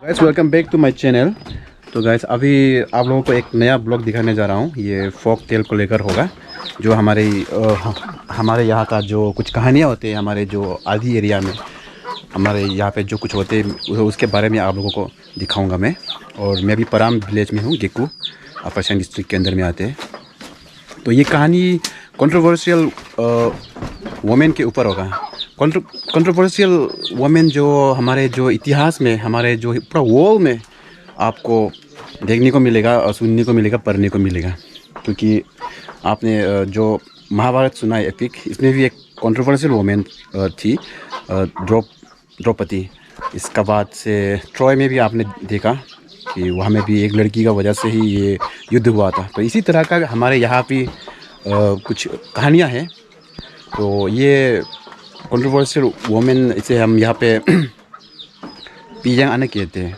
Guys welcome back to my channel. तो guys अभी आप लोगों को एक नया ब्लॉग दिखाने जा रहा हूँ। ये फोक टेल को लेकर होगा, जो हमारे यहाँ का जो कुछ कहानियाँ होती है, हमारे जो आदि एरिया में हमारे यहाँ पे जो कुछ होते हैं उसके बारे में आप लोगों को दिखाऊंगा मैं। और मैं भी पराम विलेज में हूँ, गेकू अपर सियांग डिस्ट्रिक्ट के अंदर में आते हैं। तो ये कहानी कंट्रोवर्शियल वुमेन के ऊपर होगा। कंट्रोवर्शियल वुमेन जो हमारे जो इतिहास में, हमारे जो पूरा वर्ल्ड में आपको देखने को मिलेगा और सुनने को मिलेगा, पढ़ने को मिलेगा। क्योंकि आपने जो महाभारत सुना है एपिक, इसमें भी एक कंट्रोवर्शियल वुमेन थी, द्रौपदी। इसका बाद से ट्रॉय में भी आपने देखा कि वहाँ में भी एक लड़की का वजह से ही ये युद्ध हुआ था। तो इसी तरह का हमारे यहाँ भी कुछ कहानियाँ हैं। तो ये कंट्रोवर्शियल वुमेन, इसे हम यहाँ पे पीजंग आने कहते हैं।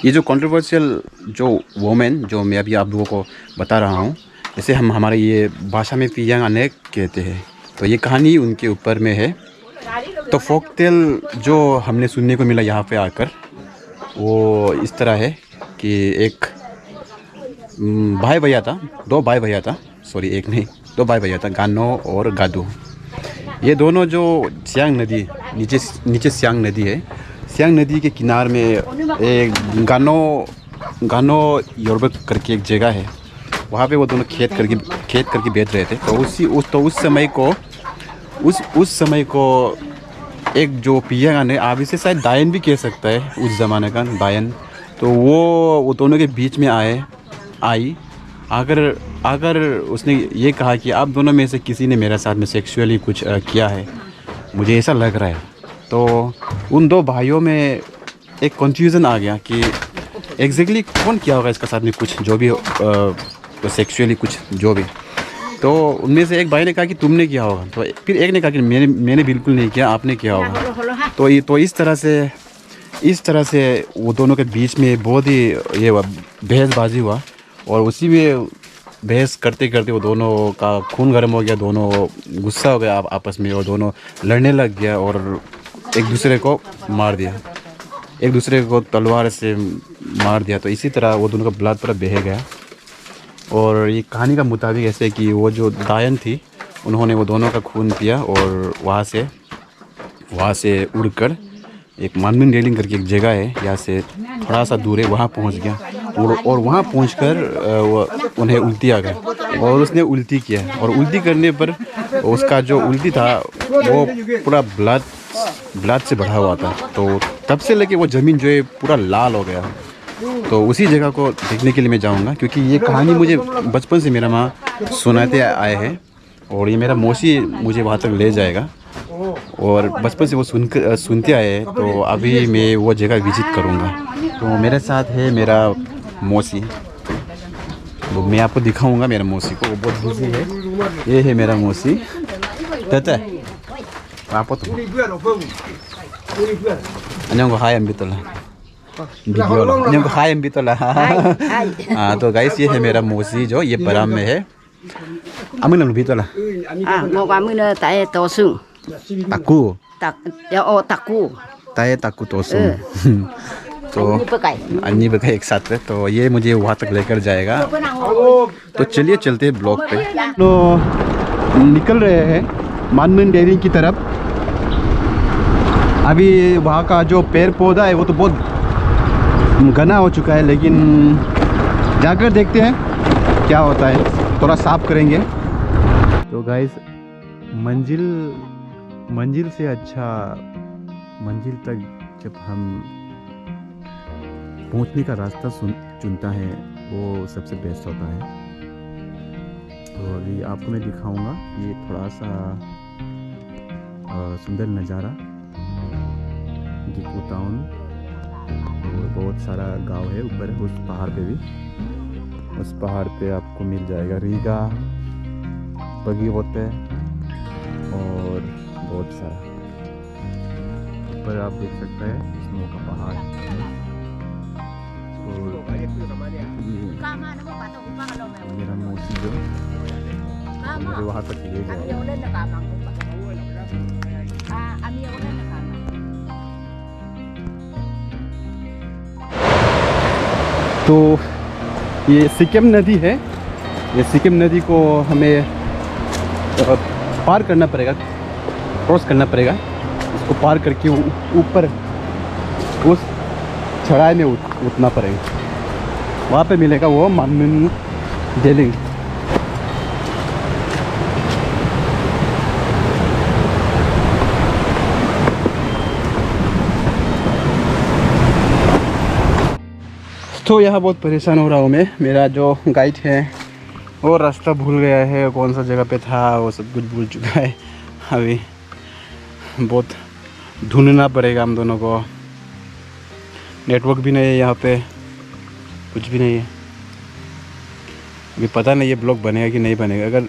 ये जो कंट्रोवर्शियल जो वुमेन जो मैं अभी आप लोगों को बता रहा हूँ, इसे हम हमारे ये भाषा में पीजंग आने कहते हैं। तो ये कहानी उनके ऊपर में है। तो फोक टेल जो हमने सुनने को मिला यहाँ पे आकर, वो इस तरह है कि एक भाई भैया था, दो भाई भैया था, सॉरी एक नहीं, दो भाई भैया था, गानो और गादू। ये दोनों जो सियांग नदी, नीचे सियांग नदी है, सियांग नदी के किनारे में एक गानो योरबक करके एक जगह है। वहाँ पे वो दोनों खेत करके बेच रहे थे। तो उस समय को एक जो पिया ने, आप इसे शायद दायन भी कह सकता है, उस ज़माने का दायन। तो वो दोनों के बीच में आई अगर उसने ये कहा कि आप दोनों में से किसी ने मेरे साथ में सेक्सुअली कुछ किया है, मुझे ऐसा लग रहा है। तो उन दो भाइयों में एक कन्फ्यूज़न आ गया कि एग्जैक्टली कौन किया होगा इसका साथ में कुछ, जो भी तो सेक्सुअली कुछ जो भी। तो उनमें से एक भाई ने कहा कि तुमने किया होगा, तो फिर एक ने कहा कि मैंने बिल्कुल नहीं किया, आपने किया होगा। तो इस तरह से वो दोनों के बीच में बहुत ही ये बहसबाजी हुआ। और उसी में बहस करते करते वो दोनों का खून गर्म हो गया, दोनों गुस्सा हो गया आपस में, और दोनों लड़ने लग गया और एक दूसरे को मार दिया, एक दूसरे को तलवार से मार दिया। तो इसी तरह वो दोनों का ब्लड पूरा बह गया। और ये कहानी का मुताबिक ऐसे कि वो जो दायन थी, उन्होंने वो दोनों का खून पिया और वहाँ से उड़कर एक मानमिन रेलिंग करके एक जगह है, यहाँ से थोड़ा सा दूर है, वहाँ पहुँच गया। और वहाँ पहुँचकर उन्हें उल्टी आ गई और उसने उल्टी किया। और उल्टी करने पर उसका जो उल्टी था वो पूरा ब्लड से भरा हुआ था। तो तब से लेके वो ज़मीन जो है पूरा लाल हो गया। तो उसी जगह को देखने के लिए मैं जाऊँगा, क्योंकि ये कहानी मुझे बचपन से मेरा माँ सुनाते आए हैं और ये मेरा मौसी मुझे वहाँ तक ले जाएगा। और बचपन से वो सुनते आए हैं। तो अभी मैं वो जगह विजिट करूँगा। तो मेरे साथ है मेरा मौसी, तो मैं आपको दिखाऊंगा मेरा मौसी को, वो बहुत बिजी है। ये है मेरा मौसी। तते आप तो अन्यों को हाय अम्बितला वीडियो, अन्यों को हाय अम्बितला। हाँ, तो गाइस ये है मेरा मौसी जो ये बराम में है। अमिन अम्बितला ngô qua mới nơi tại tổ sung ताकू taku ताकू तो सुन। तो अन्नी बका एक साथ है। तो ये मुझे वहाँ तक लेकर जाएगा। तो चलिए चलते हैं ब्लॉक पे। तो निकल रहे हैं मानमिन डेयरी की तरफ। अभी वहाँ का जो पेड़ पौधा है वो तो बहुत घना हो चुका है, लेकिन जाकर देखते हैं क्या होता है, थोड़ा साफ करेंगे। तो गाइस मंजिल से अच्छा मंजिल तक जब हम पहुंचने का रास्ता चुनता है, वो सबसे बेस्ट होता है। और ये आपको मैं दिखाऊंगा, ये थोड़ा सा सुंदर नज़ारा गेकू टाउन, और बहुत सारा गांव है ऊपर उस पहाड़ पे भी। उस पहाड़ पे आपको मिल जाएगा रीगा, बगी होते और बहुत सारा। ऊपर आप देख सकते हैं स्नो का पहाड़। मेरा मौसी जो मुझे वहाँ तक ले जाएगा। तो ये सिक्किम नदी है, ये सिक्किम नदी को हमें पार करना पड़ेगा, क्रॉस करना पड़ेगा। इसको पार करके ऊपर उस चढ़ाई में उठना पड़ेगा, वहाँ पे मिलेगा वो मानमिन डेलिंग। तो यहाँ बहुत परेशान हो रहा हूँ मैं। मेरा जो गाइड है वो रास्ता भूल गया है, कौन सा जगह पे था वो सब कुछ भूल चुका है। अभी बहुत ढूंढना पड़ेगा हम दोनों को। नेटवर्क भी नहीं है यहाँ पे, कुछ भी नहीं है। अभी पता नहीं ये ब्लॉग बनेगा कि नहीं बनेगा। अगर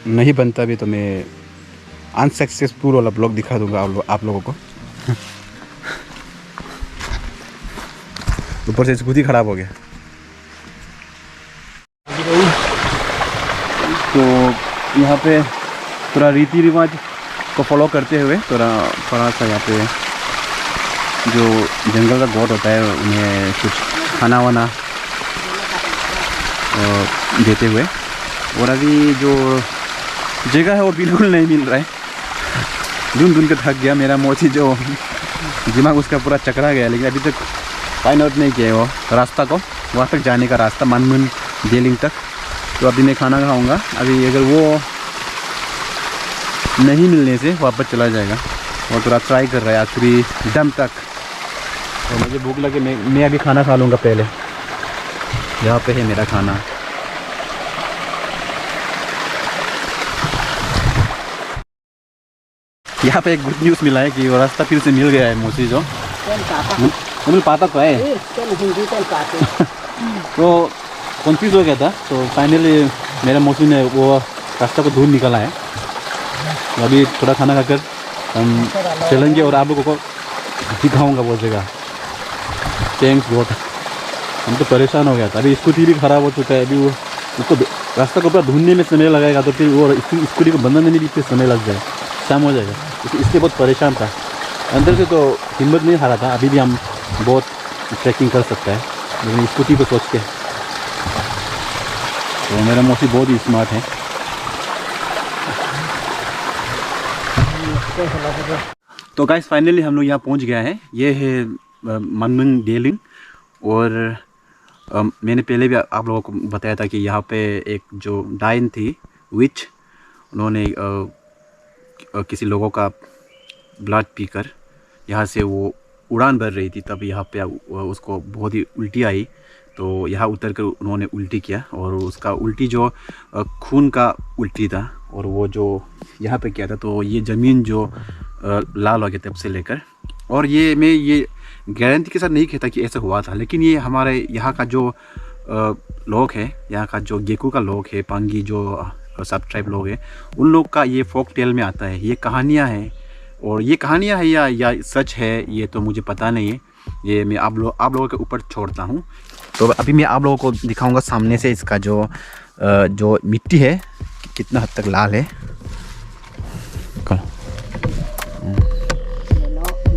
नहीं बनता भी तो मैं अनसक्सेसफुल वाला ब्लॉग दिखा दूंगा आप लोगों को। ऊपर से स्कूटी खराब हो गया। तो यहाँ पे थोड़ा रीति रिवाज को फॉलो करते हुए थोड़ा सा यहाँ पे जो जंगल का गॉड होता है उन्हें कुछ खाना वाना देते हुए। और अभी जो जगह है वो बिल्कुल नहीं मिल रहा है। ढूंढ के थक गया मेरा मोची, जो दिमाग उसका पूरा चकरा गया। लेकिन अभी तक फाइंड आउट नहीं किया वो रास्ता को, वहाँ तक जाने का रास्ता मानमिन डेलिंग तक। तो अभी मैं खाना खाऊंगा। अभी अगर वो नहीं मिलने से वापस चला जाएगा और थोड़ा ट्राई कर रहा है आखिरी दम तक। तो मुझे भूख लगे, मैं अभी खाना खा लूँगा पहले। यहाँ पे है मेरा खाना। यहाँ पे एक गुड न्यूज़ मिला है कि वो रास्ता फिर से मिल गया है। मोसी जो मिल पाता तो है तो कंफ्यूज हो गया था। तो फाइनली मेरा मौसी ने वो रास्ता को ढूंढ निकाला है। तो अभी थोड़ा खाना खाकर हम चलेंगे और आप लोगों को दिखाऊंगा वो जगह। थैंक्स बहुत। हम तो परेशान हो गया था। अभी स्कूटी भी ख़राब हो चुका है। अभी वो उसको रास्ता को पूरा ढूंढने में समय लगेगा, तो फिर वो स्कूटी को बनाने में भी फिर समय लग जाए, शाम हो जाएगा। इसलिए बहुत परेशान था। अंदर से तो हिम्मत नहीं हारा था। अभी भी हम बहुत ट्रैकिंग कर सकता है, लेकिन स्कूटी को सोच के। तो मेरा मौसी बहुत ही स्मार्ट है। तो गाइस फाइनली हम लोग यहाँ पहुँच गया है। ये है मानमिन डेलिंग। और मैंने पहले भी आप लोगों को बताया था कि यहाँ पे एक जो डायन थी, विच, उन्होंने किसी लोगों का ब्लड पीकर यहाँ से वो उड़ान भर रही थी। तब यहाँ पे उसको बहुत ही उल्टी आई। तो यहाँ उतर कर उन्होंने उल्टी किया, और उसका उल्टी जो खून का उल्टी था, और वो जो यहाँ पे किया था। तो ये ज़मीन जो लाल हो गया तब से लेकर। और ये मैं ये गारंटी के साथ नहीं कहता कि ऐसा हुआ था, लेकिन ये हमारे यहाँ का जो लोग है, यहाँ का जो गेकू का लोग है, पांगी जो सब ट्राइब लोग हैं, उन लोग का ये फोक टेल में आता है। ये कहानियाँ हैं, और ये कहानियाँ है या सच है ये तो मुझे पता नहीं है। ये मैं आप लोगों के ऊपर छोड़ता हूँ। तो अभी मैं आप लोगों को दिखाऊंगा सामने से इसका जो मिट्टी है कितना हद तक लाल है।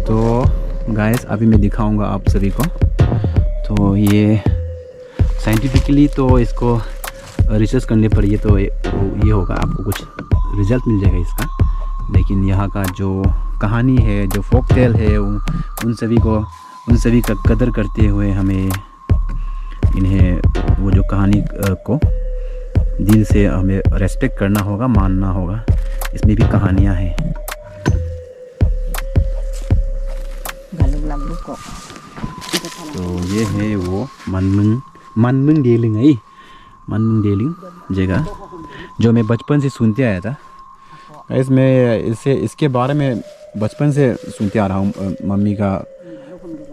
तो गाइस अभी मैं दिखाऊंगा आप सभी को। तो ये साइंटिफिकली तो इसको रिसर्च करने पर ये तो ये होगा, आपको कुछ रिजल्ट मिल जाएगा इसका। लेकिन यहाँ का जो कहानी है, जो फोक टेल है, उन सभी का कदर करते हुए हमें इन्हें वो जो कहानी को दिल से हमें रेस्पेक्ट करना होगा, मानना होगा। इसमें भी कहानियाँ हैं। तो ये है वो मानमिन डेलिंग है, मानमिन डेलिंग जगह जो मैं बचपन से सुनते आया था। इसके बारे में बचपन से सुनते आ रहा हूँ मम्मी का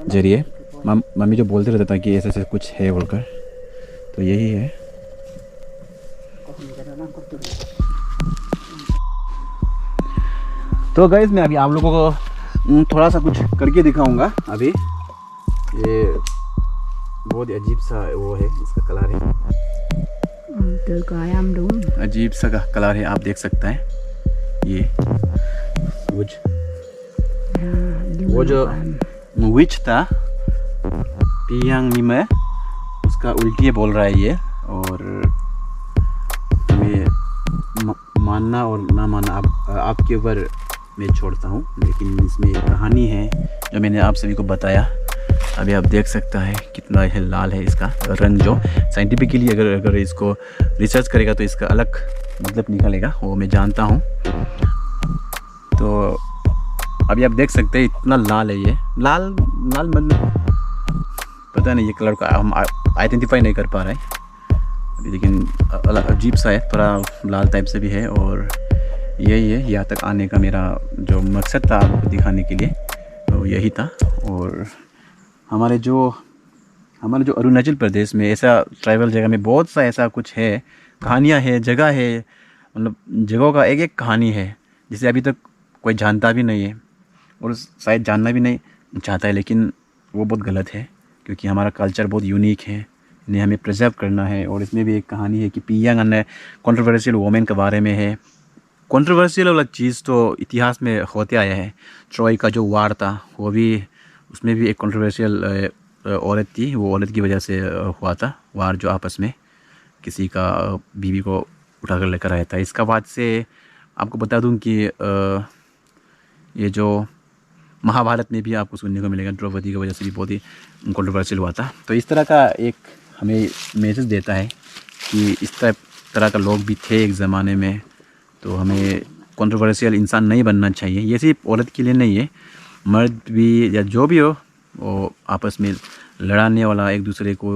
जरिए। मम्मी जो बोलते रहता था कि ऐसे ऐसे कुछ है बोलकर। तो यही है। तो गाइस मैं अभी आप लोगों को थोड़ा सा कुछ करके दिखाऊंगा। अभी ये बहुत ही अजीब सा वो है, इसका कलर है, अजीब सा कलर है, आप देख सकते हैं। ये वो जो विच था पियांग निमे उसका उल्टी बोल रहा है ये, और मैं मानना और ना मानना आपके ऊपर मैं छोड़ता हूँ। लेकिन इसमें एक कहानी है जो मैंने आप सभी को बताया। अभी आप देख सकता है कितना है लाल है इसका रंग, जो साइंटिफिकली अगर इसको रिसर्च करेगा तो इसका अलग मतलब निकलेगा, वो मैं जानता हूँ। तो अभी आप देख सकते हैं इतना लाल है ये, लाल मतलब पता नहीं ये कलर का हम आइडेंटिफाई नहीं कर पा रहे हैं अभी, लेकिन अजीब सा है, थोड़ा लाल टाइप से भी है। और यही है यहाँ तक आने का मेरा जो मकसद था आपको दिखाने के लिए, तो यही था। और हमारे जो अरुणाचल प्रदेश में ऐसा ट्राइबल जगह में बहुत सा ऐसा कुछ है, कहानियाँ है, जगह है, मतलब जगहों का एक एक कहानी है जिसे अभी तक कोई जानता भी नहीं है और शायद जानना भी नहीं चाहता है। लेकिन वो बहुत गलत है, क्योंकि हमारा कल्चर बहुत यूनिक है, इन्हें हमें प्रिजर्व करना है। और इसमें भी एक कहानी है कि पियांग कंट्रोवर्शियल वोमेन के बारे में है। कंट्रोवर्शियल वाला चीज़ तो इतिहास में होते आया है। ट्रॉय का जो वार था वो भी, उसमें भी एक कंट्रोवर्शियल औरत थी, वो औरत की वजह से हुआ था वार, जो आपस में किसी का बीवी को उठा कर लेकर आया था। इसका बाद से आपको बता दूं कि ये जो महाभारत में भी आपको सुनने को मिलेगा, द्रौपदी की वजह से भी बहुत ही कंट्रोवर्शियल हुआ था। तो इस तरह का एक हमें मैसेज देता है कि इस तरह का लोग भी थे एक ज़माने में, तो हमें कंट्रोवर्शियल इंसान नहीं बनना चाहिए। ये सिर्फ औरत के लिए नहीं है, मर्द भी या जो भी हो वो आपस में लड़ाने वाला, एक दूसरे को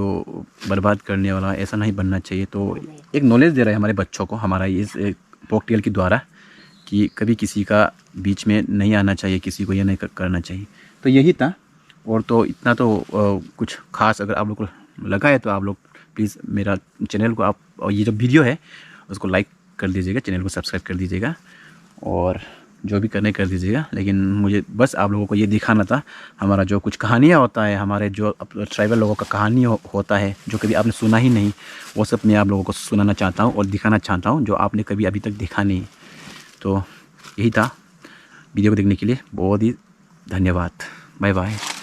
बर्बाद करने वाला ऐसा नहीं बनना चाहिए। तो एक नॉलेज दे रहा है हमारे बच्चों को हमारा इस फोकटेल के द्वारा कि कभी किसी का बीच में नहीं आना चाहिए, किसी को ये नहीं करना चाहिए। तो यही था। और तो इतना तो कुछ खास अगर आप लोग को लगा है तो आप लोग प्लीज़ मेरा चैनल को आप, और ये जो वीडियो है उसको लाइक कर दीजिएगा, चैनल को सब्सक्राइब कर दीजिएगा और जो भी करने कर दीजिएगा। लेकिन मुझे बस आप लोगों को ये दिखाना था, हमारा जो कुछ कहानियाँ होता है, हमारे जो ट्राइबल लोगों का कहानी होता है जो कभी आपने सुना ही नहीं, वो सब मैं आप लोगों को सुनाना चाहता हूँ और दिखाना चाहता हूँ, जो आपने कभी अभी तक देखा नहीं। तो यही था। वीडियो को देखने के लिए बहुत ही धन्यवाद। Bye bye.